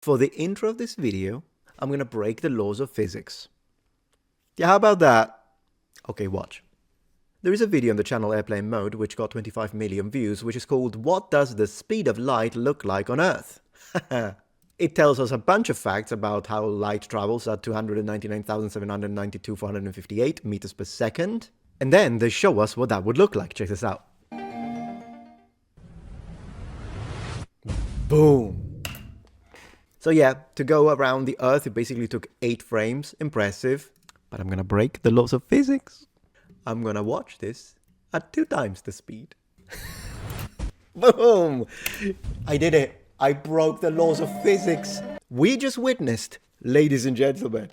For the intro of this video, I'm gonna break the laws of physics. Yeah, how about that? Okay, watch. There is a video on the channel Airplane Mode which got 25 million views, which is called "What Does the Speed of Light Look Like on Earth?" It tells us a bunch of facts about how light travels at 299,792,458 meters per second, and then they show us what that would look like. Check this out. Boom! So yeah, to go around the Earth, it basically took 8 frames. Impressive. But I'm gonna break the laws of physics. I'm gonna watch this at 2 times the speed. Boom! I did it. I broke the laws of physics. We just witnessed, ladies and gentlemen,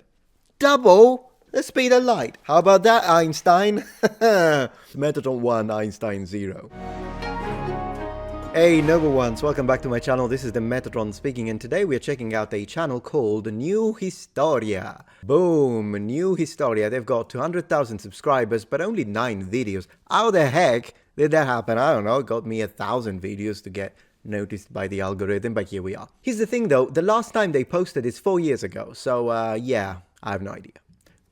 double the speed of light. How about that, Einstein? Metatron 1, Einstein 0. Hey noble ones, welcome back to my channel. This is the Metatron speaking, and today we are checking out a channel called New Historia. Boom, New Historia. They've got 200,000 subscribers but only 9 videos. How the heck did that happen? I don't know. It got me 1,000 videos to get noticed by the algorithm, but here we are. Here's the thing though, the last time they posted is 4 years ago, so yeah, I have no idea.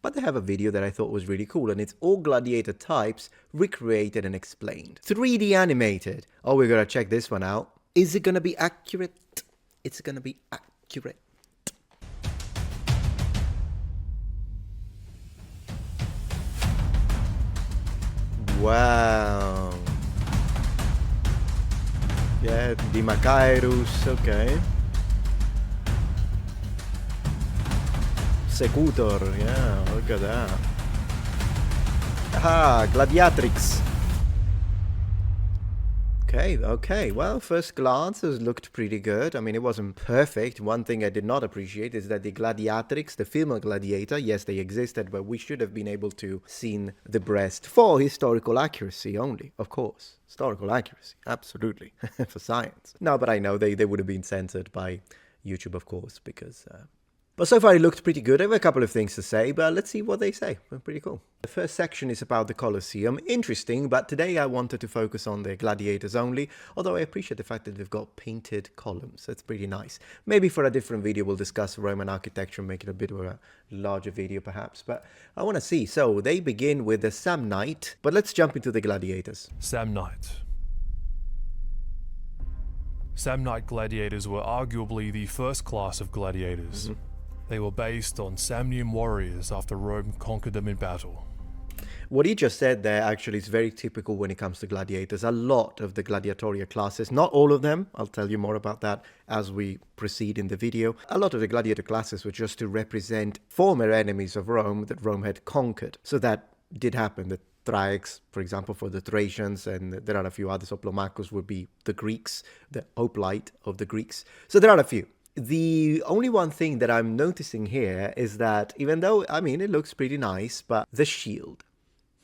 But they have a video that I thought was really cool, and it's all gladiator types recreated and explained. 3D animated. Oh, we're gonna check this one out. Is it gonna be accurate? It's gonna be accurate. Wow. Yeah, Dimachaerus, okay. Secutor, yeah, look at that. Ah, gladiatrix. Okay, well, first glance it looked pretty good. I mean, it wasn't perfect. One thing I did not appreciate is that the gladiatrix, the female gladiator, yes, they existed, but we should have been able to see the breast for historical accuracy only, of course. Historical accuracy, absolutely, for science. No, but I know they would have been censored by YouTube, of course, because... But so far it looked pretty good. I have a couple of things to say, but let's see what they say. Pretty cool. The first section is about the Colosseum. Interesting, but today I wanted to focus on the gladiators only, although I appreciate the fact that they've got painted columns. That's pretty nice. Maybe for a different video we'll discuss Roman architecture and make it a bit of a larger video perhaps, but I want to see. So they begin with the Samnite, but let's jump into the gladiators. Samnite. Samnite gladiators were arguably the first class of gladiators. They were based on Samnian warriors after Rome conquered them in battle. What he just said there actually is very typical when it comes to gladiators. A lot of the gladiatorial classes, not all of them, I'll tell you more about that as we proceed in the video. A lot of the gladiator classes were just to represent former enemies of Rome that Rome had conquered. So that did happen. The Thraex, for example, for the Thracians, and there are a few others. Hoplomachus would be the Greeks, the hoplite of the Greeks. So there are a few. The only one thing that I'm noticing here is that even though, I mean, it looks pretty nice, but the shield.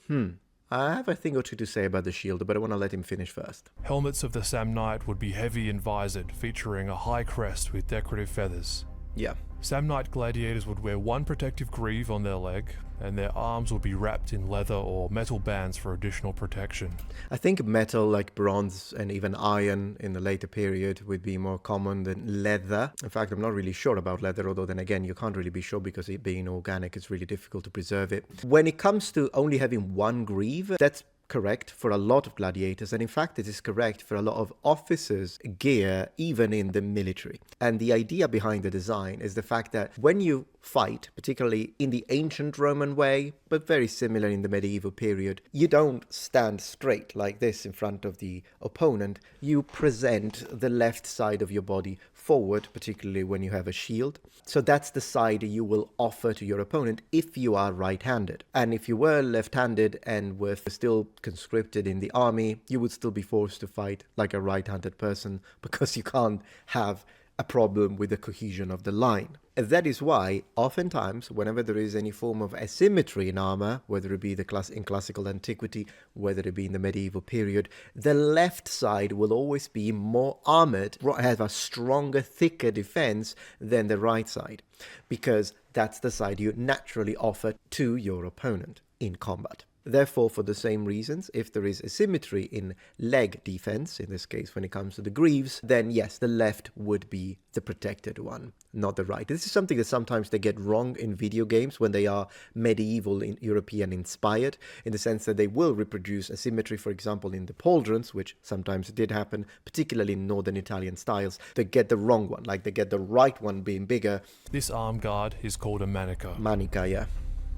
I have a thing or two to say about the shield, but I want to let him finish first. Helmets of the Samnite would be heavy and visored, featuring a high crest with decorative feathers. Yeah. Samnite gladiators would wear one protective greave on their leg, and their arms would be wrapped in leather or metal bands for additional protection. I think metal like bronze and even iron in the later period would be more common than leather. In fact, I'm not really sure about leather, although then again, you can't really be sure because it being organic, it's really difficult to preserve it. When it comes to only having one greave, that's correct for a lot of gladiators, and in fact it is correct for a lot of officers' gear, even in the military. And the idea behind the design is the fact that when you fight, particularly in the ancient Roman way, but very similar in the medieval period, you don't stand straight like this in front of the opponent. You present the left side of your body forward, particularly when you have a shield. So that's the side you will offer to your opponent if you are right-handed. And if you were left-handed and were still conscripted in the army, you would still be forced to fight like a right-handed person because you can't have a problem with the cohesion of the line. And that is why, oftentimes, whenever there is any form of asymmetry in armor, whether it be in classical antiquity, whether it be in the medieval period, the left side will always be more armored, have a stronger, thicker defense than the right side, because that's the side you naturally offer to your opponent in combat. Therefore, for the same reasons, if there is asymmetry in leg defense, in this case when it comes to the greaves, then yes, the left would be the protected one, not the right. This is something that sometimes they get wrong in video games when they are medieval European inspired, in the sense that they will reproduce asymmetry, for example, in the pauldrons, which sometimes did happen, particularly in northern Italian styles. They get the wrong one, like they get the right one being bigger. This arm guard is called a manica. Manica, yeah.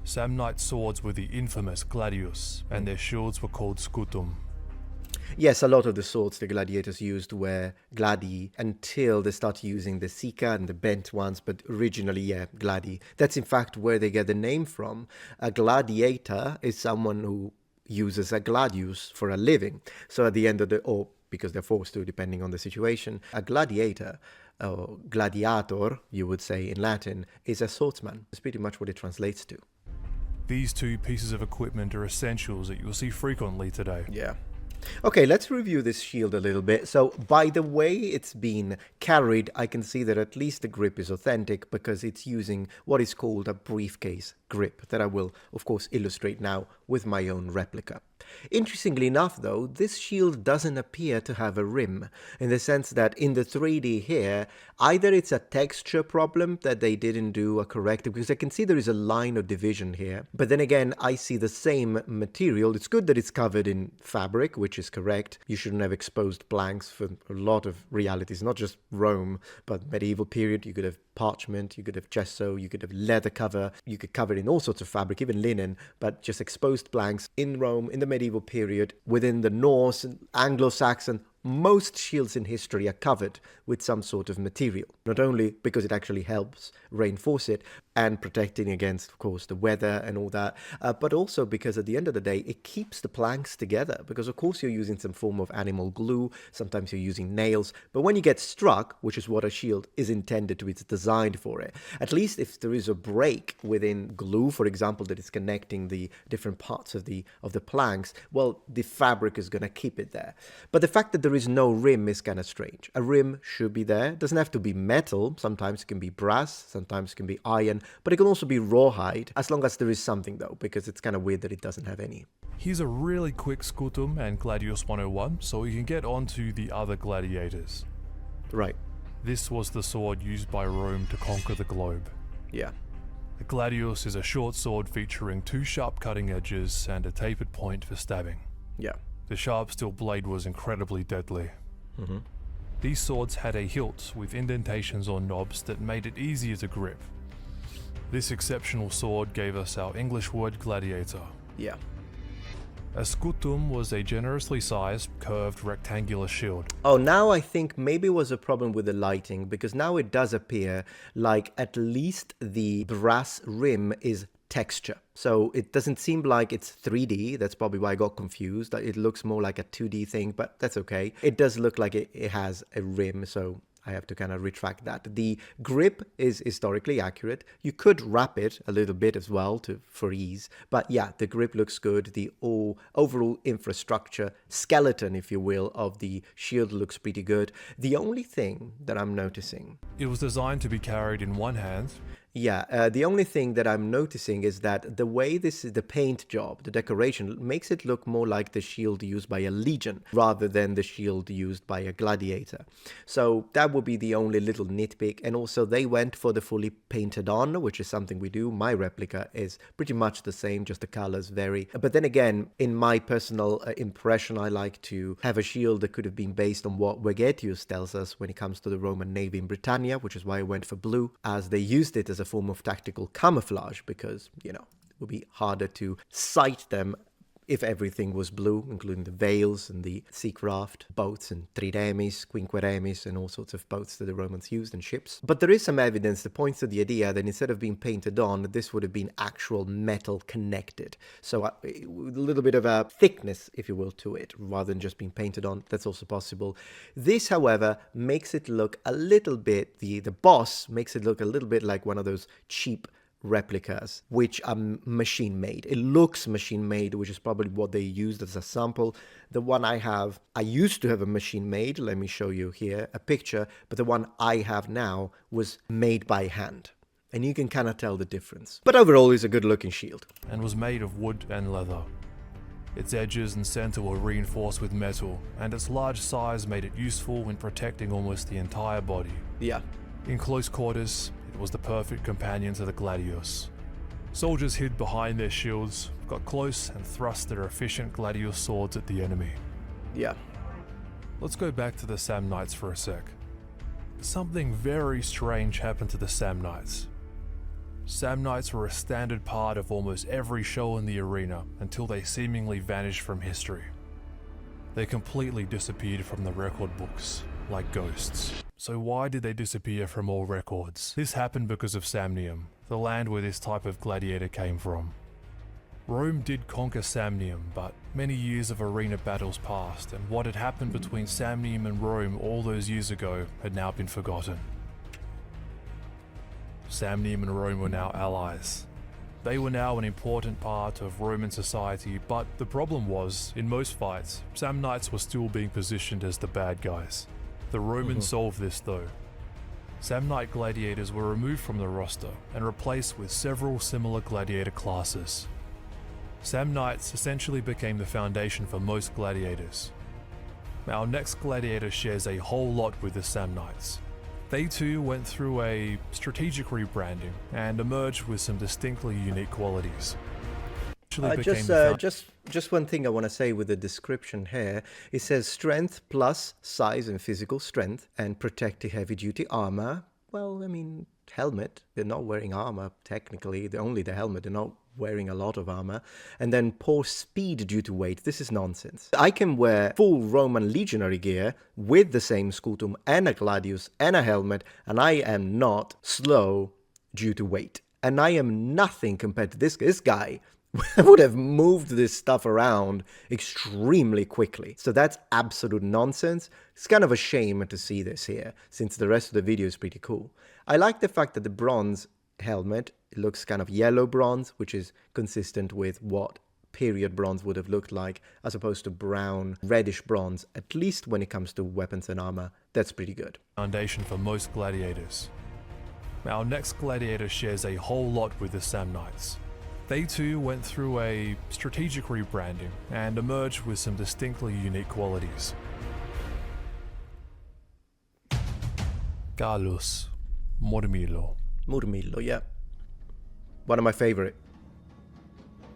Samnite swords were the infamous Gladius, and their shields were called Scutum. Yes, a lot of the swords the gladiators used were gladi until they started using the Sica and the bent ones, but originally, yeah, gladi. That's in fact where they get the name from. A gladiator is someone who uses a gladius for a living. So at the end of the, or because they're forced to, depending on the situation, a gladiator, or gladiator, you would say in Latin, is a swordsman. It's pretty much what it translates to. These two pieces of equipment are essentials that you'll see frequently today. Yeah. Okay, let's review this shield a little bit. So, by the way it's been carried, I can see that at least the grip is authentic because it's using what is called a briefcase grip that I will, of course, illustrate now with my own replica. Interestingly enough, though, this shield doesn't appear to have a rim, in the sense that in the 3D here, either it's a texture problem that they didn't do a corrective, because I can see there is a line of division here, but then again, I see the same material. It's good that it's covered in fabric, which is correct. You shouldn't have exposed planks for a lot of realities, not just Rome, but medieval period. You could have parchment, you could have gesso, you could have leather cover, you could cover it in all sorts of fabric, even linen, but just exposed planks in Rome in the medieval period, within the Norse and Anglo-Saxon. Most shields in history are covered with some sort of material, not only because it actually helps reinforce it and protecting against, of course, the weather and all that, but also because at the end of the day, it keeps the planks together, because of course you're using some form of animal glue, sometimes you're using nails, but when you get struck, which is what a shield is intended to, it's designed for it, at least if there is a break within glue, for example, that is connecting the different parts of the planks, well, the fabric is going to keep it there. But the fact that there is no rim is kind of strange. A rim should be there. It doesn't have to be metal. Sometimes it can be brass, sometimes it can be iron, but it can also be rawhide, as long as there is something though, because it's kind of weird that it doesn't have any. Here's a really quick Scutum and Gladius 101, so we can get on to the other gladiators. Right. This was the sword used by Rome to conquer the globe. Yeah. The Gladius is a short sword featuring two sharp cutting edges and a tapered point for stabbing. Yeah. The sharp steel blade was incredibly deadly. Mm-hmm. These swords had a hilt with indentations or knobs that made it easier to grip. This exceptional sword gave us our English word gladiator. Yeah. A scutum was a generously sized, curved rectangular shield. Oh, now I think maybe it was a problem with the lighting, because now it does appear like at least the brass rim is texture. So it doesn't seem like it's 3D. That's probably why I got confused. It looks more like a 2D thing, but that's okay. It does look like it has a rim, so I have to kind of retract that. The grip is historically accurate. You could wrap it a little bit as well for ease. But yeah, the grip looks good. The overall infrastructure, skeleton, if you will, of the shield looks pretty good. The only thing that I'm noticing... It was designed to be carried in one hand. Yeah, the only thing that I'm noticing is that the way this is the paint job, the decoration, makes it look more like the shield used by a legion rather than the shield used by a gladiator. So that would be the only little nitpick. And also they went for the fully painted on, which is something we do. My replica is pretty much the same, just the colors vary. But then again, in my personal impression, I like to have a shield that could have been based on what Vegetius tells us when it comes to the Roman navy in Britannia, which is why I went for blue, as they used it as a form of tactical camouflage, because, you know, it would be harder to sight them if everything was blue, including the veils and the seacraft boats and triremes, quinqueremes, and all sorts of boats that the Romans used and ships. But there is some evidence that points to the idea that instead of being painted on, this would have been actual metal connected. So a little bit of a thickness, if you will, to it, rather than just being painted on. That's also possible. This, however, makes it look a little bit, the boss makes it look a little bit like one of those cheap replicas, which are machine made. It looks machine made, which is probably what they used as a sample. The one I have, I used to have a machine made. Let me show you here a picture, but the one I have now was made by hand. And you can kind of tell the difference. But overall, it's a good looking shield. And was made of wood and leather. Its edges and center were reinforced with metal, and its large size made it useful in protecting almost the entire body. Yeah. In close quarters, it was the perfect companion to the gladius. Soldiers hid behind their shields, got close and thrust their efficient gladius swords at the enemy. Yeah. Let's go back to the Samnites for a sec. Something very strange happened to the Samnites. Samnites were a standard part of almost every show in the arena until they seemingly vanished from history. They completely disappeared from the record books, like ghosts. So why did they disappear from all records? This happened because of Samnium, the land where this type of gladiator came from. Rome did conquer Samnium, but many years of arena battles passed, and what had happened between Samnium and Rome all those years ago had now been forgotten. Samnium and Rome were now allies. They were now an important part of Roman society, but the problem was, in most fights, Samnites were still being positioned as the bad guys. The Romans solved this though. Samnite gladiators were removed from the roster and replaced with several similar gladiator classes. Samnites essentially became the foundation for most gladiators. Our next gladiator shares a whole lot with the Samnites. They too went through a strategic rebranding and emerged with some distinctly unique qualities. Just one thing I want to say with the description here. It says strength plus size and physical strength and protective heavy-duty armor. Well, I mean, helmet. They're not wearing armor, technically. They're only the helmet. They're not wearing a lot of armor. And then poor speed due to weight. This is nonsense. I can wear full Roman legionary gear with the same scutum and a gladius and a helmet, and I am not slow due to weight. And I am nothing compared to this guy. Would have moved this stuff around extremely quickly. So that's absolute nonsense. It's kind of a shame to see this here, since the rest of the video is pretty cool. I like the fact that the bronze helmet, it looks kind of yellow bronze, which is consistent with what period bronze would have looked like, as opposed to brown, reddish bronze, at least when it comes to weapons and armor. That's pretty good. Foundation for most gladiators. Our next gladiator shares a whole lot with the Samnites. They too went through a strategic rebranding and emerged with some distinctly unique qualities. Gallus, Murmillo. Murmillo, yeah. One of my favorite.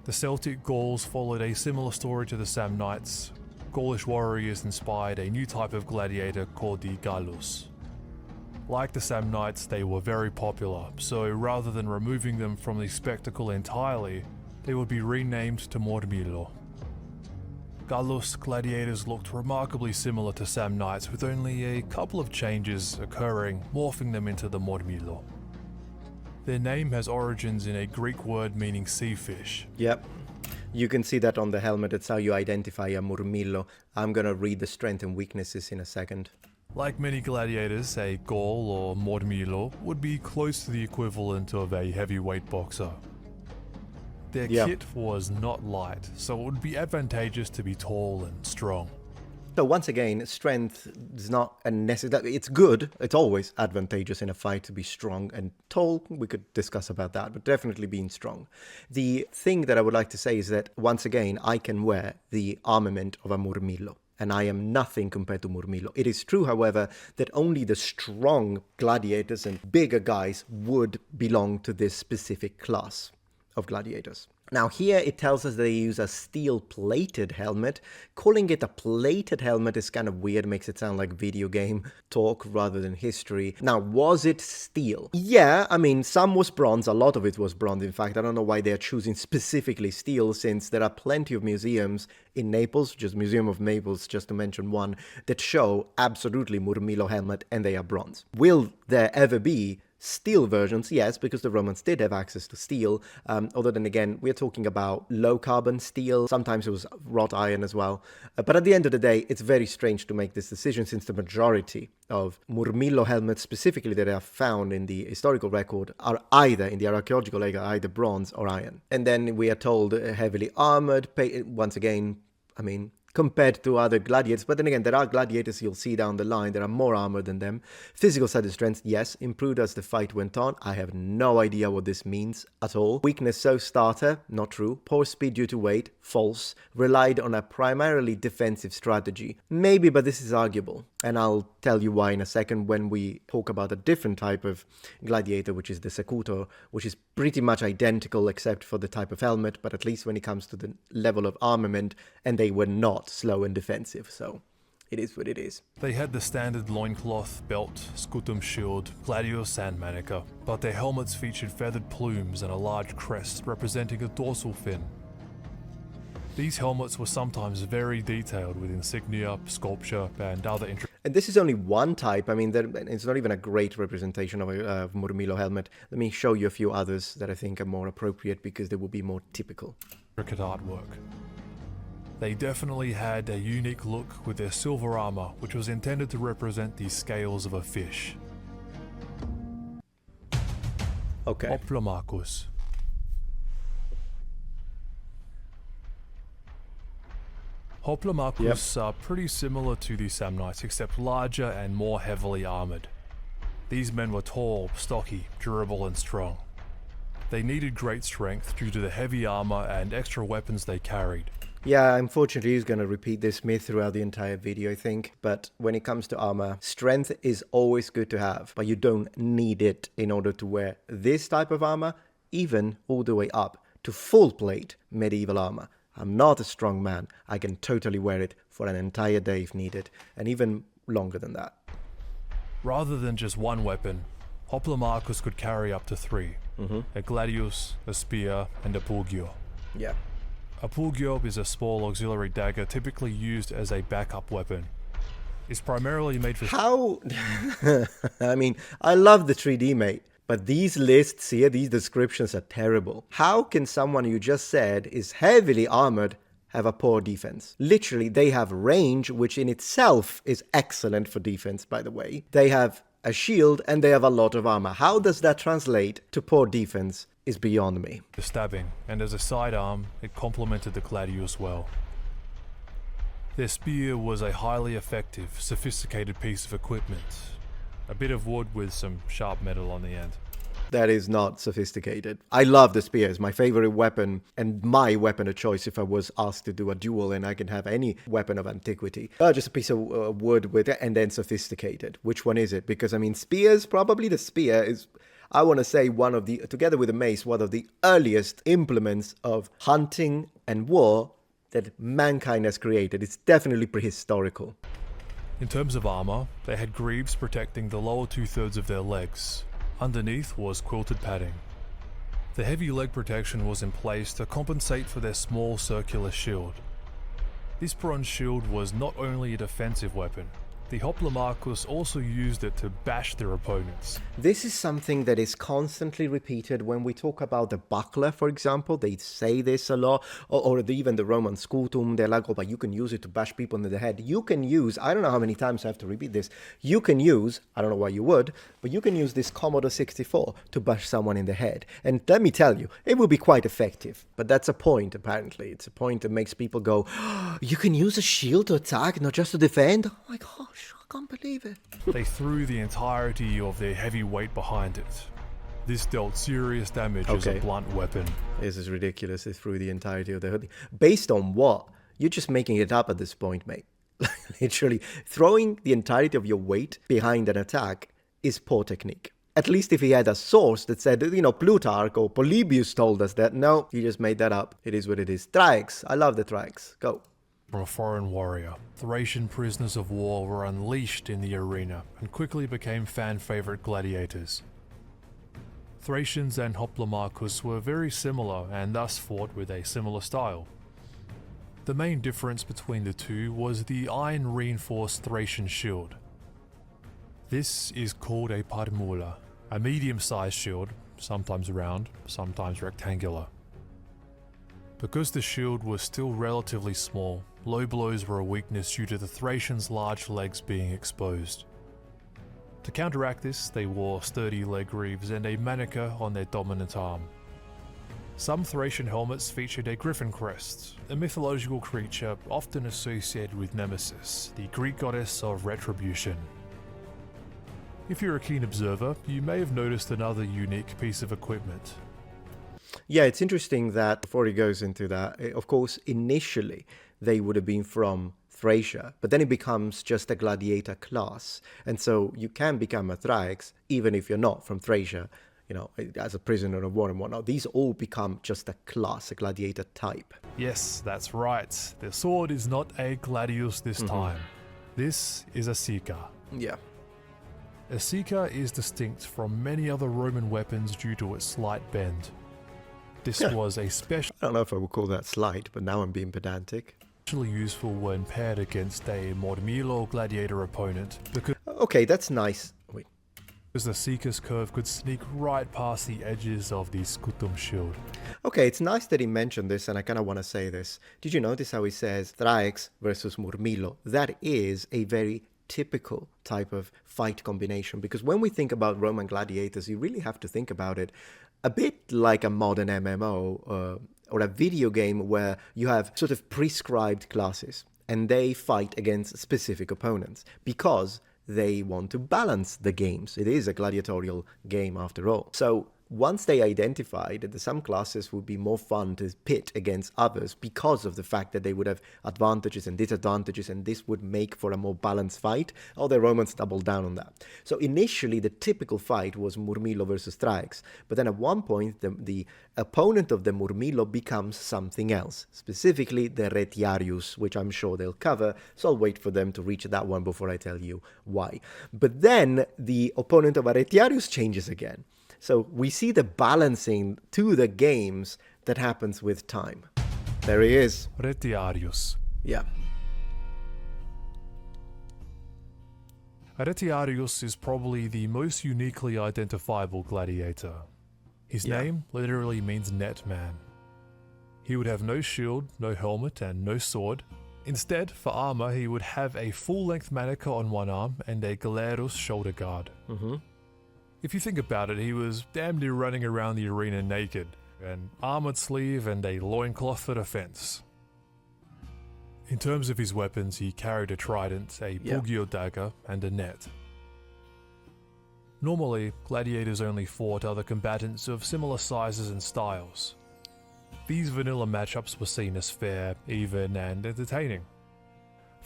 The Celtic Gauls followed a similar story to the Samnites. Gaulish warriors inspired a new type of gladiator called the Gallus. Like the Samnites, they were very popular, so rather than removing them from the spectacle entirely, they would be renamed to Murmillo. Gallus gladiators looked remarkably similar to Samnites, with only a couple of changes occurring, morphing them into the Murmillo. Their name has origins in a Greek word meaning sea fish. Yep. You can see that on the helmet. That's how you identify a Murmillo. I'm gonna read the strength and weaknesses in a second. Like many gladiators, a Gaul or Murmillo would be close to the equivalent of a heavyweight boxer. Their kit was not light, so it would be advantageous to be tall and strong. So once again, strength is not a necessary. It's good. It's always advantageous in a fight to be strong and tall. We could discuss about that, but definitely being strong. The thing that I would like to say is that once again, I can wear the armament of a Murmillo. And I am nothing compared to Murmillo. It is true, however, that only the strong gladiators and bigger guys would belong to this specific class of gladiators. Now here it tells us they use a steel-plated helmet. Calling it a plated helmet is kind of weird, makes it sound like video game talk rather than history. Now, was it steel? Yeah, I mean, some was bronze, a lot of it was bronze. In fact, I don't know why they're choosing specifically steel, since there are plenty of museums in Naples, just Museum of Naples, just to mention one, that show absolutely Murmillo helmet and they are bronze. Will there ever be steel versions? Yes, because the Romans did have access to steel, although then again, we're talking about low carbon steel. Sometimes it was wrought iron as well. But at the end of the day, it's very strange to make this decision, since the majority of Murmillo helmets specifically that are found in the historical record are either, in the archaeological record, either bronze or iron. And then we are told heavily armored, once again, I mean, compared to other gladiators. But then again, there are gladiators you'll see down the line, there are more armor than them. Physical side of strength, yes, improved as the fight went on. I have no idea what this means at all. Weakness so starter, not true. Poor speed due to weight, false. Relied on a primarily defensive strategy. Maybe, but this is arguable. And I'll tell you why in a second when we talk about a different type of gladiator, which is the Secutor, which is pretty much identical except for the type of helmet, but at least when it comes to the level of armament, and they were not slow and defensive, so it is what it is. They had the standard loincloth, belt, scutum shield, gladius and manica, but their helmets featured feathered plumes and a large crest representing a dorsal fin. These helmets were sometimes very detailed with insignia, sculpture, and other And this is only one type. I mean, it's not even a great representation of a Murmillo helmet. Let me show you a few others that I think are more appropriate because they will be more typical. intricate artwork. They definitely had a unique look with their silver armor, which was intended to represent the scales of a fish. Okay. Hoplomachus. Hoplomachus are pretty similar to the Samnites, except larger and more heavily armored. These men were tall, stocky, durable and strong. They needed great strength due to the heavy armor and extra weapons they carried. Yeah, unfortunately he's going to repeat this myth throughout the entire video, I think. But when it comes to armor, strength is always good to have, but you don't need it in order to wear this type of armor, even all the way up to full plate medieval armor. I'm not a strong man. I can totally wear it for an entire day if needed, and even longer than that. Rather than just one weapon, Hoplomachus could carry up to three. A gladius, a spear, and a pulgio. Yeah. A pulgio is a small auxiliary dagger typically used as a backup weapon. It's primarily made for... How? I mean, I love the 3D, mate. But these lists here, these descriptions are terrible. How can someone you just said is heavily armored have a poor defense? Literally, they have range, which in itself is excellent for defense, by the way. They have a shield and they have a lot of armor. How does that translate to poor defense is beyond me. The stabbing, and as a sidearm, it complemented the gladius well. Their spear was a highly effective, sophisticated piece of equipment. A bit of wood with some sharp metal on the end. That is not sophisticated. I love the spear. It's my favorite weapon and my weapon of choice if I was asked to do a duel and I can have any weapon of antiquity. Just a piece of wood with it and then sophisticated. Which one is it? Because, I mean, spears, probably the spear is, I want to say, one of the, together with the mace, one of the earliest implements of hunting and war that mankind has created. It's definitely prehistorical. In terms of armor, they had greaves protecting the lower two-thirds of their legs. Underneath was quilted padding. The heavy leg protection was in place to compensate for their small circular shield. This bronze shield was not only a defensive weapon, the Hoplomachus also used it to bash their opponents. This is something that is constantly repeated when we talk about the buckler, for example. They say this a lot, or even the Roman scutum. They're like, oh, but you can use it to bash people in the head. You can use, I don't know how many times I have to repeat this, you can use, I don't know why you would, but you can use this Commodore 64 to bash someone in the head. And let me tell you, it will be quite effective. But that's a point, apparently. It's a point that makes people go, oh, you can use a shield to attack, not just to defend? Oh my gosh. I can't believe it. They threw the entirety of their heavy weight behind it. This dealt serious damage as a blunt weapon. This is ridiculous. They threw the entirety of their hoodie. Based on what? You're just making it up at this point, mate. Literally, throwing the entirety of your weight behind an attack is poor technique. At least if he had a source that said, you know, Plutarch or Polybius told us that. No, he just made that up. It is what it is. Thraex. I love the Thraex. Go. From a foreign warrior, Thracian prisoners of war were unleashed in the arena and quickly became fan-favorite gladiators. Thracians and Hoplomachus were very similar and thus fought with a similar style. The main difference between the two was the iron-reinforced Thracian shield. This is called a parmula, a medium-sized shield, sometimes round, sometimes rectangular. Because the shield was still relatively small, low blows were a weakness due to the Thracians' large legs being exposed. To counteract this, they wore sturdy leg greaves and a manica on their dominant arm. Some Thracian helmets featured a griffin crest, a mythological creature often associated with Nemesis, the Greek goddess of retribution. If you're a keen observer, you may have noticed another unique piece of equipment. Yeah, it's interesting that before he goes into that, of course, initially they would have been from Thracia, but then it becomes just a gladiator class. And so you can become a Thraex even if you're not from Thracia, you know, as a prisoner of war and whatnot. These all become just a class, a gladiator type. Yes, that's right. The sword is not a gladius this time. This is a Sica. Yeah. A Sica is distinct from many other Roman weapons due to its slight bend. This was a special. I don't know if I would call that slight, but now I'm being pedantic. Useful when paired against a Murmillo gladiator opponent because Okay, that's nice. Wait. the Sica's curve could sneak right past the edges of the Scutum shield. Okay, it's nice that he mentioned this, and I kind of want to say this. Did you notice how he says Thraex versus Murmillo? That is a very typical type of fight combination, because when we think about Roman gladiators, you really have to think about it a bit like a modern MMO or a video game where you have sort of prescribed classes and they fight against specific opponents because they want to balance the games. It is a gladiatorial game after all. So once they identified that some classes would be more fun to pit against others because of the fact that they would have advantages and disadvantages, and this would make for a more balanced fight, all the Romans doubled down on that. So initially the typical fight was Murmillo versus Thraex, but then at one point the opponent of the Murmillo becomes something else, specifically the Retiarius, which I'm sure they'll cover, so I'll wait for them to reach that one before I tell you why. But then the opponent of a Retiarius changes again. So we see the balancing to the games that happens with time. There he is. Retiarius. Yeah. Retiarius is probably the most uniquely identifiable gladiator. His name literally means net man. He would have no shield, no helmet, and no sword. Instead, for armor, he would have a full-length manica on one arm and a Galerius shoulder guard. If you think about it, he was damn near running around the arena naked, an armored sleeve and a loincloth for defense. In terms of his weapons, he carried a trident, a pugio dagger, and a net. Normally, gladiators only fought other combatants of similar sizes and styles. These vanilla matchups were seen as fair, even, and entertaining.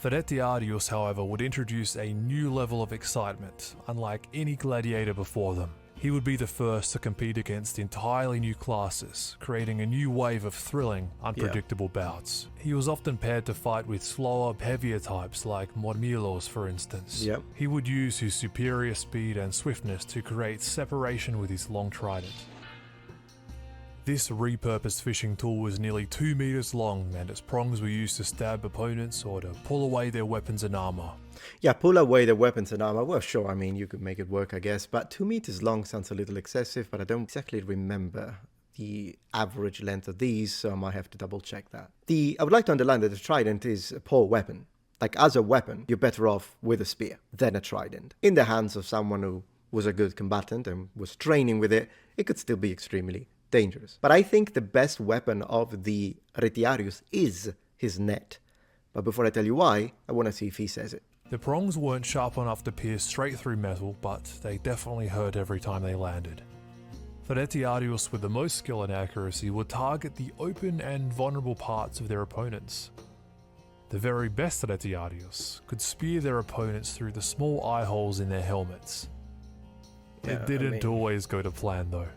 Retiarius, however, would introduce a new level of excitement, unlike any gladiator before them. He would be the first to compete against entirely new classes, creating a new wave of thrilling, unpredictable bouts. He was often paired to fight with slower, heavier types like Murmillos, for instance. He would use his superior speed and swiftness to create separation with his long trident. This repurposed fishing tool was nearly 2 meters long, and its prongs were used to stab opponents or to pull away their weapons and armor. Yeah, pull away the weapons and armor. Well, sure, I mean, you could make it work, I guess, but 2 meters long sounds a little excessive, but I don't exactly remember the average length of these, so I might have to double check that. I would like to underline that the trident is a poor weapon. Like, as a weapon, you're better off with a spear than a trident. In the hands of someone who was a good combatant and was training with it, it could still be extremely dangerous. But I think the best weapon of the Retiarius is his net. But before I tell you why, I want to see if he says it. The prongs weren't sharp enough to pierce straight through metal, but they definitely hurt every time they landed. The Retiarius with the most skill and accuracy would target the open and vulnerable parts of their opponents. The very best Retiarius could spear their opponents through the small eye holes in their helmets. It didn't always go to plan though.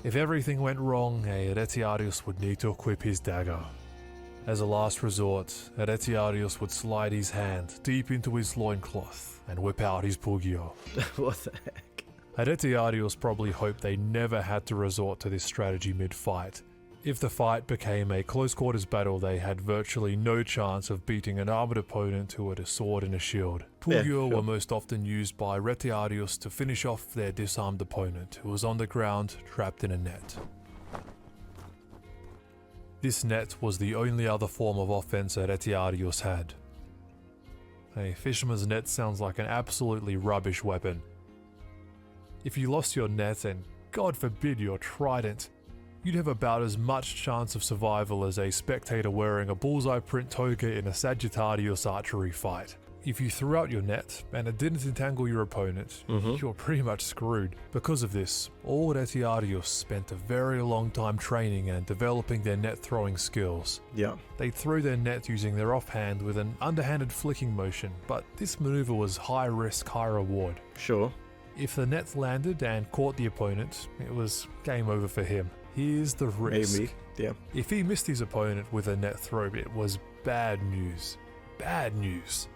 If everything went wrong, a Retiarius would need to equip his dagger. As a last resort, Retiarius would slide his hand deep into his loincloth and whip out his pugio. What the heck? Retiarius probably hoped they never had to resort to this strategy mid-fight. If the fight became a close-quarters battle, they had virtually no chance of beating an armored opponent who had a sword and a shield. Pugio were most often used by Retiarius to finish off their disarmed opponent, who was on the ground, trapped in a net. This net was the only other form of offense Retiarius had. A fisherman's net sounds like an absolutely rubbish weapon. If you lost your net, and God forbid your trident, you'd have about as much chance of survival as a spectator wearing a bullseye print toga in a Sagittarius archery fight. If you threw out your net and it didn't entangle your opponent, you're pretty much screwed. Because of this, all Retiarius spent a very long time training and developing their net throwing skills. Yeah. They threw their net using their offhand with an underhanded flicking motion, but this maneuver was high risk, high reward. Sure. If the net landed and caught the opponent, it was game over for him. Here's the risk. Maybe. Yeah. If he missed his opponent with a net throw, it was bad news. Bad news.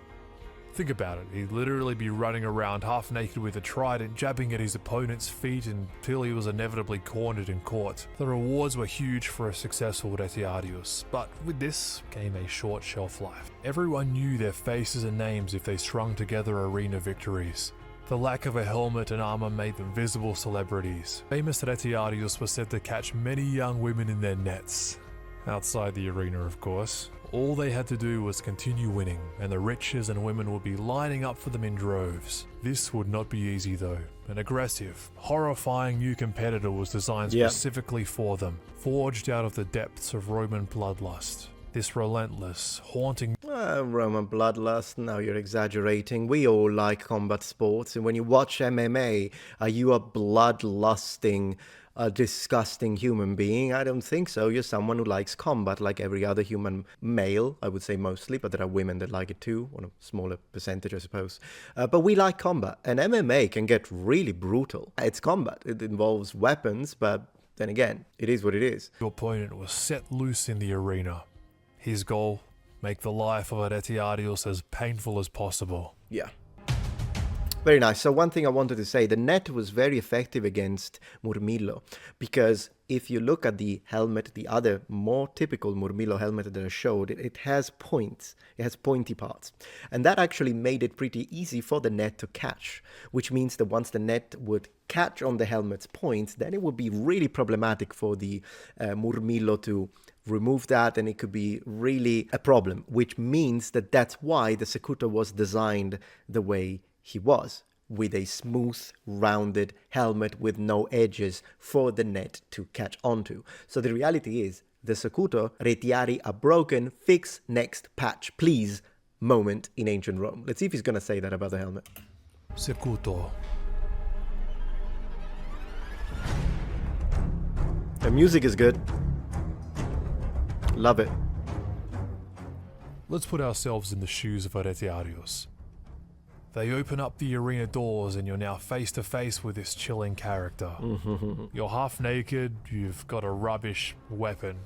Think about it, he'd literally be running around half naked with a trident, jabbing at his opponent's feet until he was inevitably cornered and caught. The rewards were huge for a successful Retiarius, but with this came a short shelf life. Everyone knew their faces and names if they strung together arena victories. The lack of a helmet and armor made them visible celebrities. Famous Retiarius was said to catch many young women in their nets. Outside the arena, of course. All they had to do was continue winning, and the riches and women would be lining up for them in droves. This would not be easy though. An aggressive, horrifying new competitor was designed specifically for them, forged out of the depths of Roman bloodlust. This relentless, haunting... Roman bloodlust, now you're exaggerating. We all like combat sports, and when you watch MMA, are you a bloodlusting, a disgusting human being? I don't think so. You're someone who likes combat like every other human male, I would say mostly, but there are women that like it too, on a smaller percentage, I suppose. But we like combat, and MMA can get really brutal. It's combat. It involves weapons, but then again, it is what it is. Your opponent was set loose in the arena. His goal, make the life of a Retiarius as painful as possible. Yeah. Very nice. So one thing I wanted to say, the net was very effective against Murmillo, because if you look at the helmet, the other more typical Murmillo helmet that I showed, it has points. It has pointy parts. And that actually made it pretty easy for the net to catch, which means that once the net would catch on the helmet's points, then it would be really problematic for the Murmillo to remove that, and it could be really a problem, which means that that's why the Secutor was designed the way he was, with a smooth, rounded helmet with no edges for the net to catch onto. So the reality is, the Secutor, Retiari are broken, fix next patch, please, moment in ancient Rome. Let's see if he's going to say that about the helmet. Secutor. The music is good. Love it. Let's put ourselves in the shoes of a Retiarius. They open up the arena doors and you're now face to face with this chilling character. You're half naked, you've got a rubbish weapon.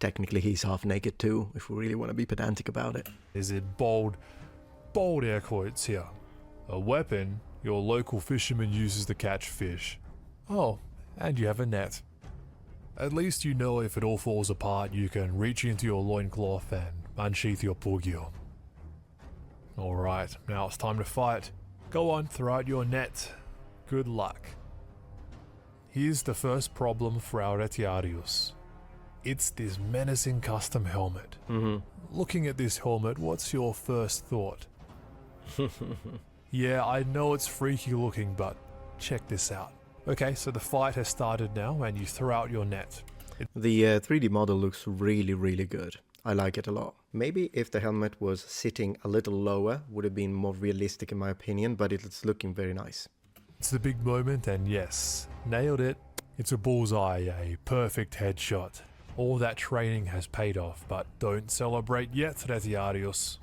Technically he's half naked too, if we really want to be pedantic about it. Is it bold air quotes here. A weapon your local fisherman uses to catch fish. Oh, and you have a net. At least you know if it all falls apart, you can reach into your loincloth and unsheath your pugio. Alright, now it's time to fight. Go on, throw out your net. Good luck. Here's the first problem for our Retiarius. It's this menacing custom helmet. Looking at this helmet, what's your first thought? Yeah, I know it's freaky looking, but check this out. Okay, so the fight has started now, and you throw out your net. The 3D model looks really, really good. I like it a lot. Maybe if the helmet was sitting a little lower, would have been more realistic in my opinion, but it's looking very nice. It's the big moment, and yes, nailed it. It's a bullseye, a perfect headshot. All that training has paid off, but don't celebrate yet, Retiarius.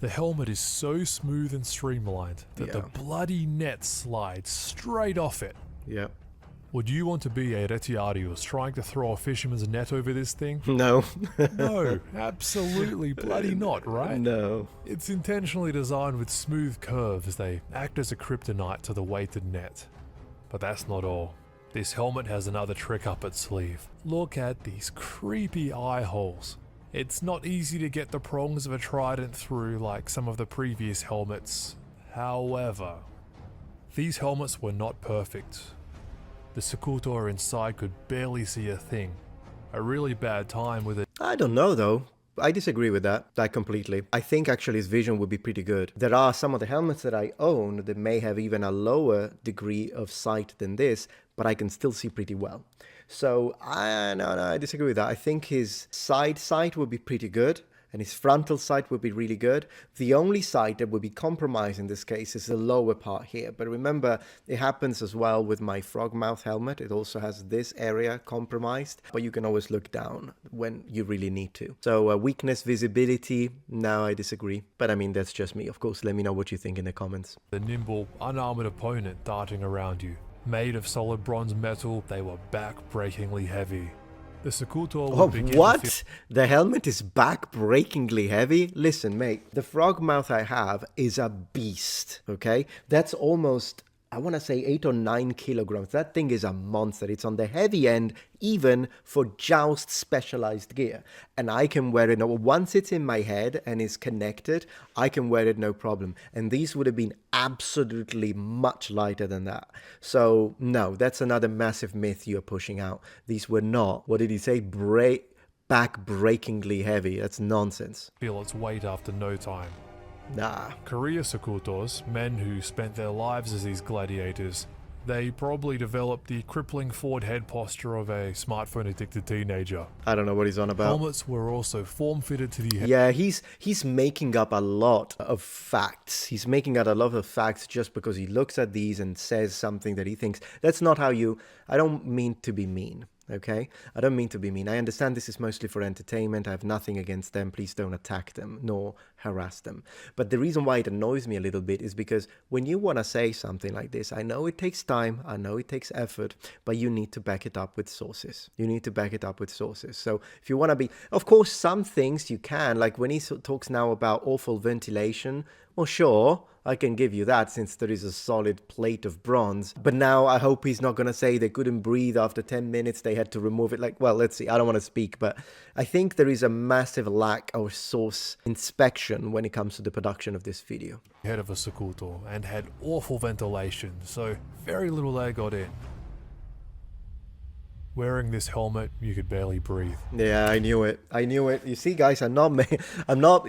The helmet is so smooth and streamlined that the bloody net slides straight off it. Yeah. Would you want to be a Retiarius trying to throw a fisherman's net over this thing? No. No, absolutely bloody not, right? No. It's intentionally designed with smooth curves. They act as a kryptonite to the weighted net. But that's not all. This helmet has another trick up its sleeve. Look at these creepy eye holes. It's not easy to get the prongs of a trident through like some of the previous helmets. However, these helmets were not perfect. The Secutor inside could barely see a thing. A really bad time with it. I don't know though. I disagree with that completely. I think actually his vision would be pretty good. There are some of the helmets that I own that may have even a lower degree of sight than this, but I can still see pretty well. So I disagree with that. I think his side sight would be pretty good, and his frontal sight would be really good. The only sight that would be compromised in this case is the lower part here. But remember, it happens as well with my frogmouth helmet. It also has this area compromised, but you can always look down when you really need to. So weakness, visibility, no, I disagree. But I mean, that's just me. Of course, let me know what you think in the comments. The nimble, unarmored opponent darting around you. Made of solid bronze metal, they were back-breakingly heavy. The Secutor Oh, would begin what? The helmet is back-breakingly heavy? Listen, mate, the frogmouth I have is a beast, okay? That's almost, I want to say 8 or 9 kilograms. That thing is a monster. It's on the heavy end, even for joust specialized gear. And I can wear it, once it's in my head and is connected, I can wear it no problem. And these would have been absolutely much lighter than that. So no, that's another massive myth you're pushing out. These were not, what did he say? Back-breakingly heavy. That's nonsense. feel its weight after no time. Nah. Career Secutors, men who spent their lives as these gladiators, they probably developed the crippling forward head posture of a smartphone-addicted teenager. I don't know what he's on about. Helmets were also form-fitted to the head. Yeah, he's making up a lot of facts. He's making out a lot of facts just because he looks at these and says something that he thinks. That's not how you... I don't mean to be mean. Okay, I don't mean to be mean. I understand this is mostly for entertainment. I have nothing against them. Please don't attack them nor harass them. But the reason why it annoys me a little bit is because when you want to say something like this, I know it takes time, I know it takes effort, but you need to back it up with sources. You need to back it up with sources. So if you want to be, of course, some things you can, like when he talks now about awful ventilation, well, sure, I can give you that since there is a solid plate of bronze. But now I hope he's not going to say they couldn't breathe after 10 minutes. They had to remove it. Like, well, let's see. I don't want to speak, but I think there is a massive lack of source inspection when it comes to the production of this video. Head of a Secutor and had awful ventilation, so very little air got in. Wearing this helmet, you could barely breathe. Yeah, I knew it. I knew it. You see, guys, I'm not,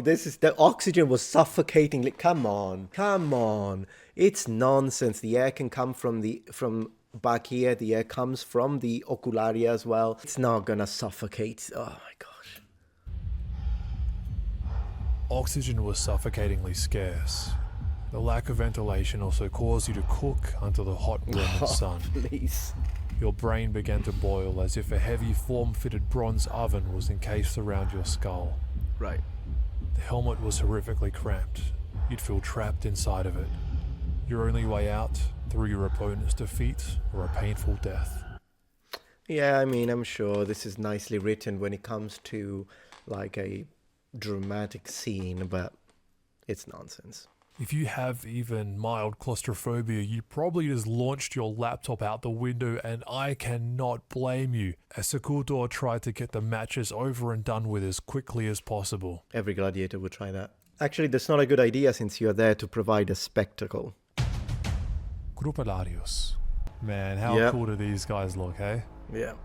this is, the oxygen was suffocating. Like, come on. It's nonsense. The air can come from back here. The air comes from the ocularia as well. It's not gonna suffocate. Oh my gosh. Oxygen was suffocatingly scarce. The lack of ventilation also caused you to cook under the hot Roman sun. Please. Your brain began to boil as if a heavy form-fitted bronze oven was encased around your skull. Right. The helmet was horrifically cramped. You'd feel trapped inside of it. Your only way out, through your opponent's defeat or a painful death. Yeah, I mean, I'm sure this is nicely written when it comes to like a dramatic scene, but it's nonsense. If you have even mild claustrophobia, you probably just launched your laptop out the window, and I cannot blame you, as Secutor tried to get the matches over and done with as quickly as possible. Every gladiator would try that. Actually, that's not a good idea since you're there to provide a spectacle. Crupellarius. Man, how cool do these guys look, eh? Yeah.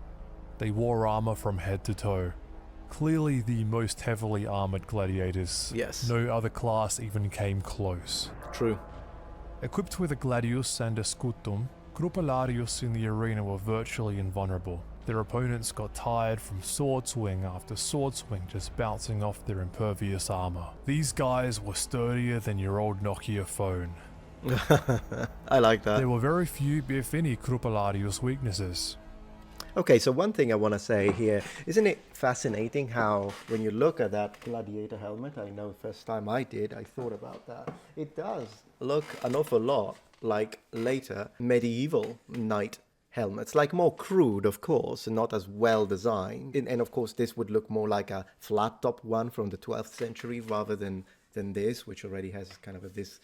They wore armor from head to toe. Clearly the most heavily armored gladiators. Yes. No other class even came close. True. Equipped with a Gladius and a Scutum, Crupellarius in the arena were virtually invulnerable. Their opponents got tired from sword swing after sword swing just bouncing off their impervious armor. These guys were sturdier than your old Nokia phone. I like that. There were very few, if any, Crupellarius weaknesses. Okay, so one thing I want to say here, isn't it fascinating how when you look at that gladiator helmet, I know the first time I did, I thought about that. It does look an awful lot like later medieval knight helmets, like more crude, of course, and not as well designed. And of course, this would look more like a flat top one from the 12th century rather than this, which already has kind of this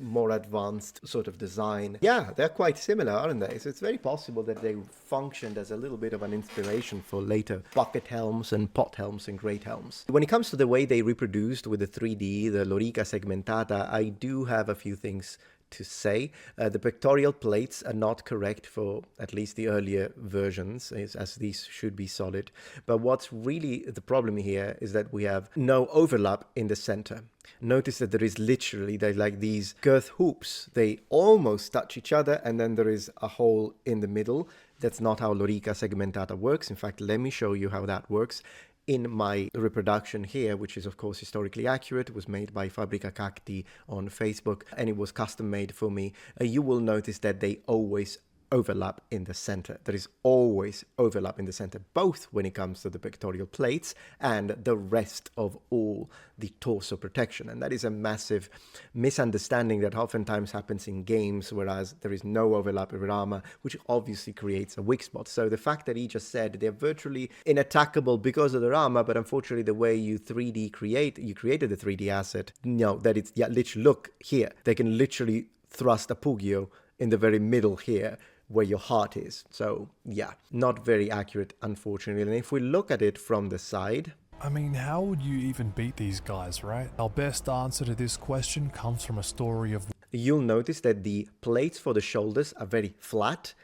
more advanced sort of design. Yeah, they're quite similar, aren't they? So it's very possible that they functioned as a little bit of an inspiration for later bucket helms and pot helms and great helms. When it comes to the way they reproduced with the 3D, the Lorica Segmentata, I do have a few things to say. The pectoral plates are not correct for at least the earlier versions, as these should be solid. But what's really the problem here is that we have no overlap in the center. Notice that there is literally, they're like these girth hoops. They almost touch each other, and then there is a hole in the middle. That's not how Lorica segmentata works. In fact, let me show you how that works. In my reproduction here, which is of course historically accurate, it was made by Fabrica Cacti on Facebook, and it was custom made for me. You will notice that they always overlap in the center. There is always overlap in the center, both when it comes to the pectoral plates and the rest of all the torso protection. And that is a massive misunderstanding that oftentimes happens in games, whereas there is no overlap with armor, which obviously creates a weak spot. So the fact that he just said they're virtually inattackable because of their armor, but unfortunately the way you created the 3D asset, that it's, literally, look here, they can literally thrust a Pugio in the very middle here, where your heart is. So yeah, not very accurate, unfortunately. And if we look at it from the side, I mean, how would you even beat these guys, right? Our best answer to this question comes from a story of... You'll notice that the plates for the shoulders are very flat.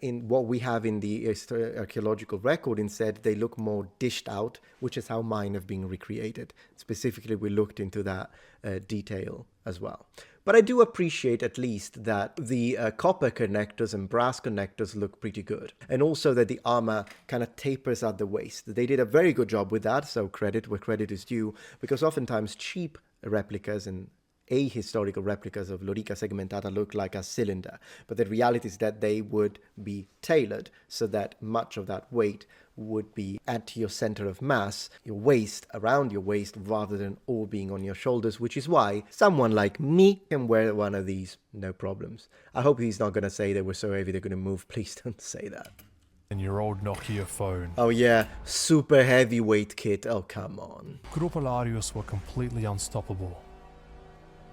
In what we have in the archaeological record, instead, they look more dished out, which is how mine have been recreated. Specifically, we looked into that detail as well. But I do appreciate at least that the copper connectors and brass connectors look pretty good. And also that the armor kind of tapers at the waist. They did a very good job with that, so credit where credit is due, because oftentimes cheap replicas and ahistorical replicas of Lorica segmentata look like a cylinder, but the reality is that they would be tailored so that much of that weight would be at your center of mass, your waist, around your waist, rather than all being on your shoulders, which is why someone like me can wear one of these, no problems. I hope he's not going to say they were so heavy they're going to move. Please don't say that. And your old Nokia phone. Oh yeah, super heavyweight kit. Oh, come on. Crupellarius were completely unstoppable.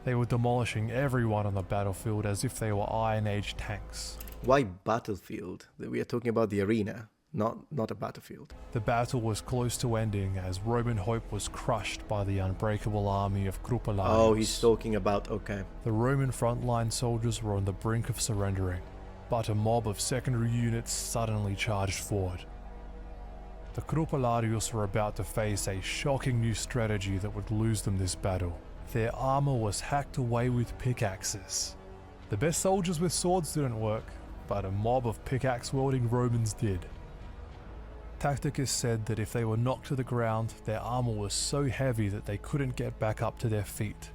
They were demolishing everyone on the battlefield as if they were Iron Age tanks. Why battlefield? We are talking about the arena, not a battlefield. The battle was close to ending as Roman hope was crushed by the unbreakable army of Crupellarius. Oh, he's talking about, okay. The Roman frontline soldiers were on the brink of surrendering, but a mob of secondary units suddenly charged forward. The Crupellarius were about to face a shocking new strategy that would lose them this battle. Their armor was hacked away with pickaxes. The best soldiers with swords didn't work, but a mob of pickaxe-wielding Romans did. Tacticus said that if they were knocked to the ground, their armor was so heavy that they couldn't get back up to their feet.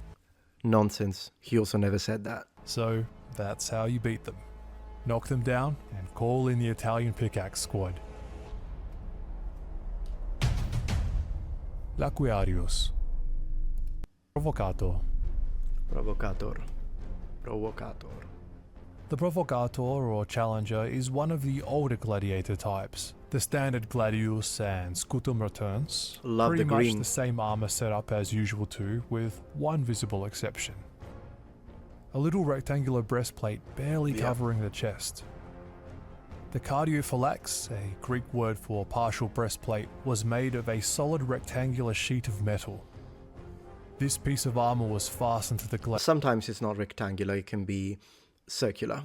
Nonsense. He also never said that. So, that's how you beat them. Knock them down and call in the Italian pickaxe squad. Laquarius. Provocator. Provocator. The Provocator, or Challenger, is one of the older gladiator types. The standard Gladius and Scutum returns. Love pretty the much green. the same armor setup as usual too, with one visible exception. A little rectangular breastplate barely covering the chest. The cardiophylax, a Greek word for partial breastplate, was made of a solid rectangular sheet of metal. This piece of armor was fastened to the Sometimes it's not rectangular, it can be circular,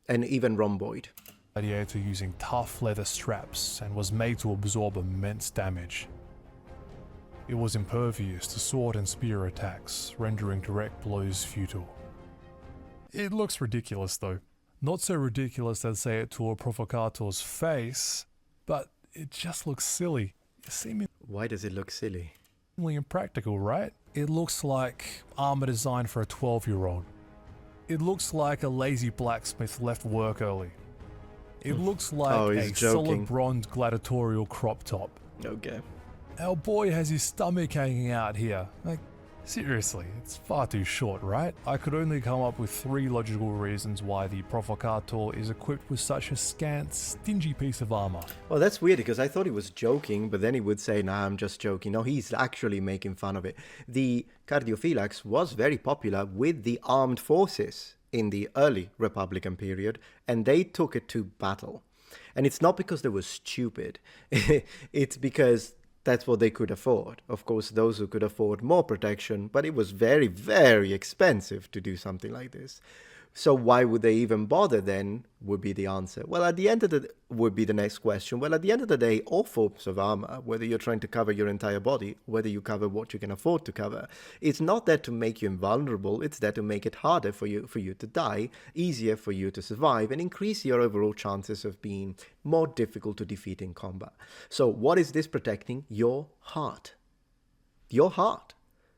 and even rhomboid. gladiator using tough leather straps and was made to absorb immense damage. It was impervious to sword and spear attacks, rendering direct blows futile. It looks ridiculous though. Not so ridiculous as say it to a Provocator's face, but it just looks silly. Seemingly Why does it look silly? impractical, right? It looks like armor designed for a 12-year-old. It looks like a lazy blacksmith left work early. It looks like he's a joking. solid bronze gladiatorial crop top. Okay. Our boy has his stomach hanging out here. Like, seriously, it's far too short, right? I could only come up with 3 logical reasons why the Provocator is equipped with such a scant, stingy piece of armor. Well, that's weird because I thought he was joking, but then he would say, nah, I'm just joking. No, he's actually making fun of it. The cardiophylax was very popular with the armed forces in the early Republican period, and they took it to battle. And it's not because they were stupid. It's because that's what they could afford. Of course, those who could afford more protection, but it was very, very expensive to do something like this. So why would they even bother then, would be the answer. Well, at the end of the, would be the next question. Well, at the end of the day, all forms of armor, whether you're trying to cover your entire body, whether you cover what you can afford to cover, it's not there to make you invulnerable, it's there to make it harder for you to die, easier for you to survive, and increase your overall chances of being more difficult to defeat in combat. So what is this protecting? Your heart. Your heart.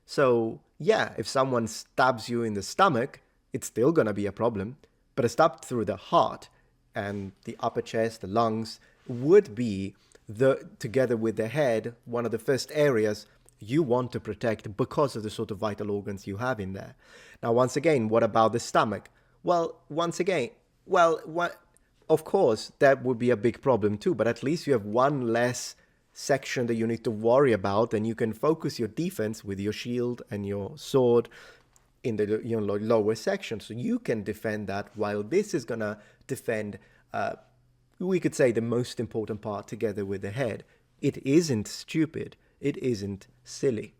So yeah, if someone stabs you in the stomach, it's still going to be a problem. But a stab through the heart and the upper chest, the lungs, would be, together with the head, one of the first areas you want to protect because of the sort of vital organs you have in there. Now, once again, what about the stomach? Well, of course, that would be a big problem too, but at least you have one less section that you need to worry about, and you can focus your defense with your shield and your sword in the lower section, so you can defend that, while this is gonna defend, we could say, the most important part together with the head. It isn't stupid. It isn't silly.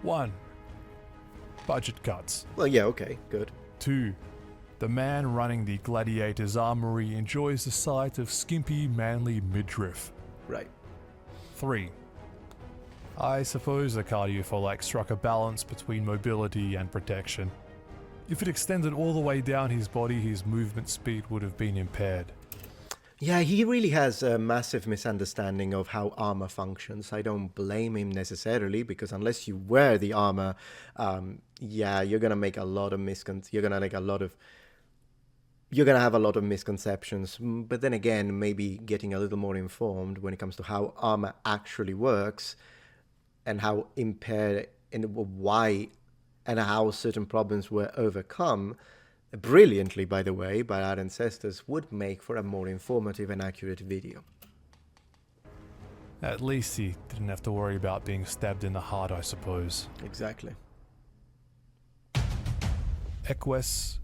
1. Budget cuts. Well, yeah, okay, good. 2. The man running the gladiator's armory enjoys the sight of skimpy, manly midriff. Right. 3. I suppose the cardiothorax struck a balance between mobility and protection. If it extended all the way down his body, his movement speed would have been impaired. Yeah, he really has a massive misunderstanding of how armor functions. I don't blame him necessarily, because unless you wear the armor, you're gonna make a lot of you're gonna have a lot of misconceptions. But then again, maybe getting a little more informed when it comes to how armor actually works, and how impaired and why and how certain problems were overcome brilliantly, by the way, by our ancestors, would make for a more informative and accurate video. At least he didn't have to worry about being stabbed in the heart, I suppose. Exactly. Eques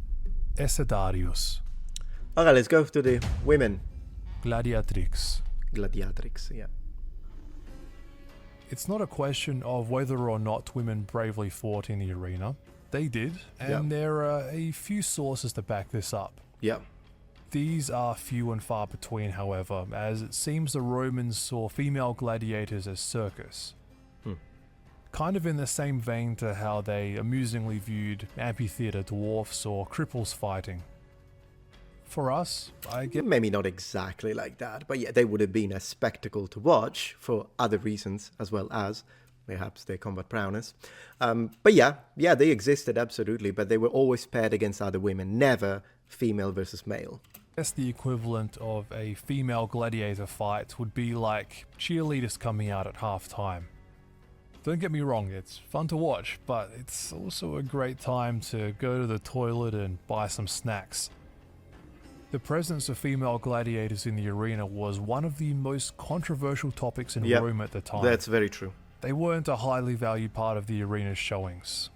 Esedarius. Okay, let's go to the women. Gladiatrix. Gladiatrix, yeah. It's not a question of whether or not women bravely fought in the arena. They did, and there are a few sources to back this up. Yeah. These are few and far between, however, as it seems the Romans saw female gladiators as circus. Kind of in the same vein to how they amusingly viewed amphitheater dwarfs or cripples fighting. For us, I get... Maybe not exactly like that, but yeah, they would have been a spectacle to watch for other reasons, as well as perhaps their combat prowess. But yeah, they existed, absolutely, but they were always paired against other women, never female versus male. Guess the equivalent of a female gladiator fight would be like cheerleaders coming out at halftime. Don't get me wrong, it's fun to watch, but it's also a great time to go to the toilet and buy some snacks. The presence of female gladiators in the arena was one of the most controversial topics in Rome at the time. That's very true. They weren't a highly valued part of the arena's showings.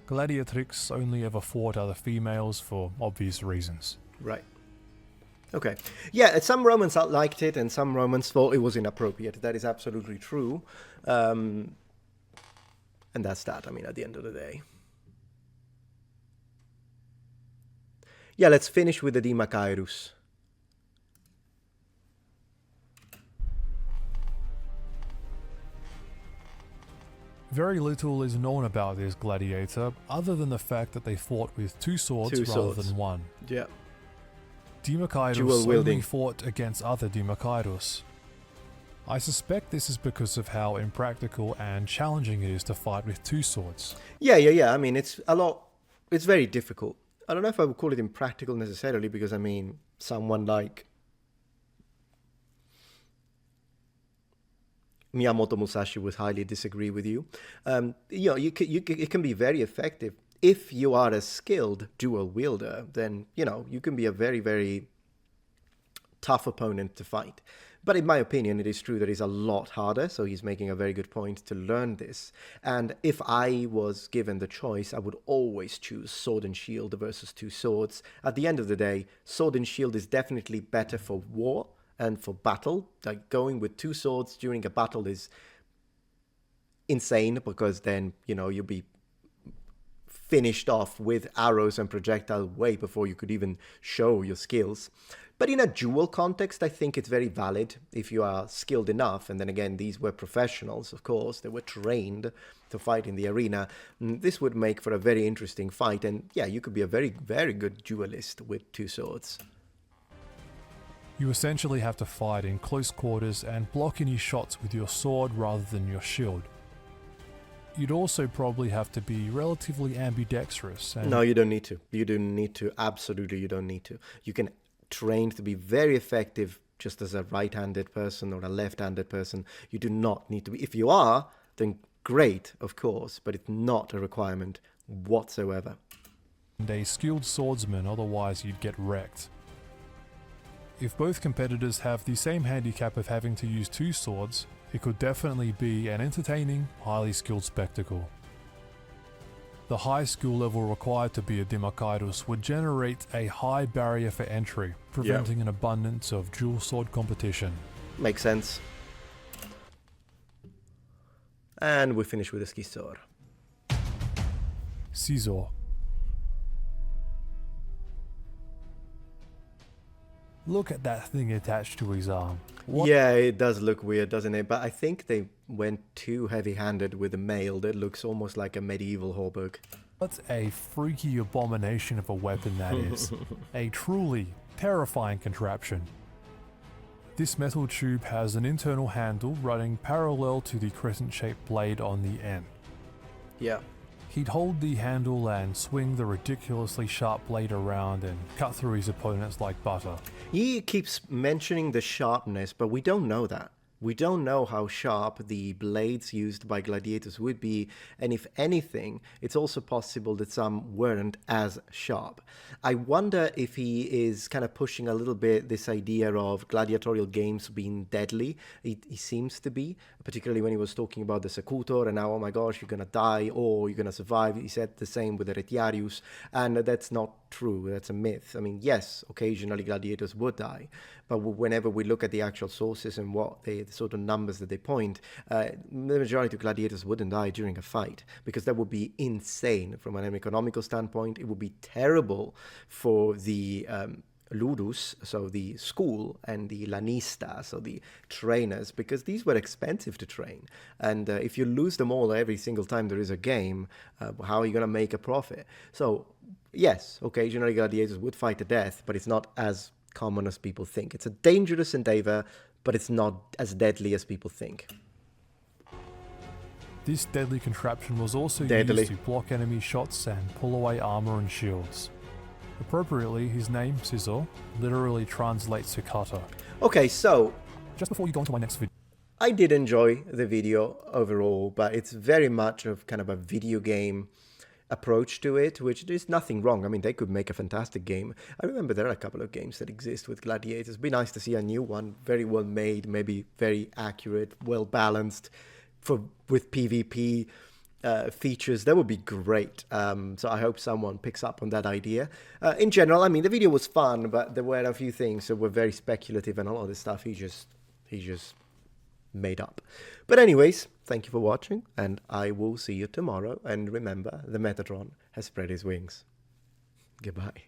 Gladiatrix only ever fought other females for obvious reasons. Right. Okay. Yeah, some Romans liked it and some Romans thought it was inappropriate. That is absolutely true. And that's that, I mean, at the end of the day. Yeah, let's finish with the Dimachaerus. Very little is known about this gladiator, other than the fact that they fought with two swords rather than one. Yeah. Dimachaerus only fought against other Dimachaerus. I suspect this is because of how impractical and challenging it is to fight with two swords. Yeah. I mean, it's very difficult. I don't know if I would call it impractical necessarily, because I mean, someone like Miyamoto Musashi would highly disagree with you. It can be very effective. If you are a skilled dual wielder, then, you can be a very, very tough opponent to fight. But in my opinion, it is true that it's a lot harder, so he's making a very good point to learn this. And if I was given the choice, I would always choose sword and shield versus two swords. At the end of the day, sword and shield is definitely better for war and for battle. Like, going with two swords during a battle is insane, because then, you'll be finished off with arrows and projectile way before you could even show your skills. But in a duel context, I think it's very valid if you are skilled enough. And then again, these were professionals, of course. They were trained to fight in the arena. This would make for a very interesting fight. And yeah, you could be a very, very good duelist with 2 swords. You essentially have to fight in close quarters and block any shots with your sword rather than your shield. You'd also probably have to be relatively ambidextrous. And no, you don't need to. You don't need to. Absolutely, you don't need to. You can train to be very effective just as a right-handed person or a left-handed person. You do not need to be. If you are, then great, of course, but it's not a requirement whatsoever. And a skilled swordsman, otherwise you'd get wrecked. If both competitors have the same handicap of having to use 2 swords, it could definitely be an entertaining, highly skilled spectacle. The high skill level required to be a Dimachaerus would generate a high barrier for entry, preventing an abundance of dual sword competition. Makes sense. And we finish with the Scissor. Scissor. Look at that thing attached to his arm. What? Yeah, it does look weird, doesn't it? But I think they went too heavy-handed with the mail. That looks almost like a medieval halberd. What a freaky abomination of a weapon that is. A truly terrifying contraption. This metal tube has an internal handle running parallel to the crescent-shaped blade on the end. Yeah. He'd hold the handle and swing the ridiculously sharp blade around and cut through his opponents like butter. He keeps mentioning the sharpness, but we don't know that. We don't know how sharp the blades used by gladiators would be, and if anything, it's also possible that some weren't as sharp. I wonder if he is kind of pushing a little bit this idea of gladiatorial games being deadly. He seems to be, particularly when he was talking about the Secutor, and now, oh my gosh, you're going to die, or you're going to survive. He said the same with the Retiarius, and that's not true. That's a myth. I mean, yes, occasionally gladiators would die, but whenever we look at the actual sources and what the sort of numbers that they point, the majority of gladiators wouldn't die during a fight, because that would be insane from an economical standpoint. It would be terrible for the ludus, so the school, and the lanista, so the trainers, because these were expensive to train. And if you lose them all every single time there is a game, how are you going to make a profit? So yes, occasionally gladiators would fight to death, but it's not as common as people think. It's a dangerous endeavor, but it's not as deadly as people think. This deadly contraption was also Deadly. used to block enemy shots and pull away armor and shields. Appropriately, his name, Scissor, literally translates to cutter. Okay, so Just before you go into my next video, I did enjoy the video overall, but it's very much of kind of a video game approach to it, which there's nothing wrong. I mean, they could make a fantastic game. I remember there are a couple of games that exist with gladiators. It'd be nice to see a new one, very well made, maybe very accurate, well balanced, with PvP features. That would be great. So I hope someone picks up on that idea. In general, I mean, the video was fun, but there were a few things that were very speculative, and a lot of the stuff he just made up. But anyways, thank you for watching, and I will see you tomorrow. And remember, the Metatron has spread his wings. Goodbye.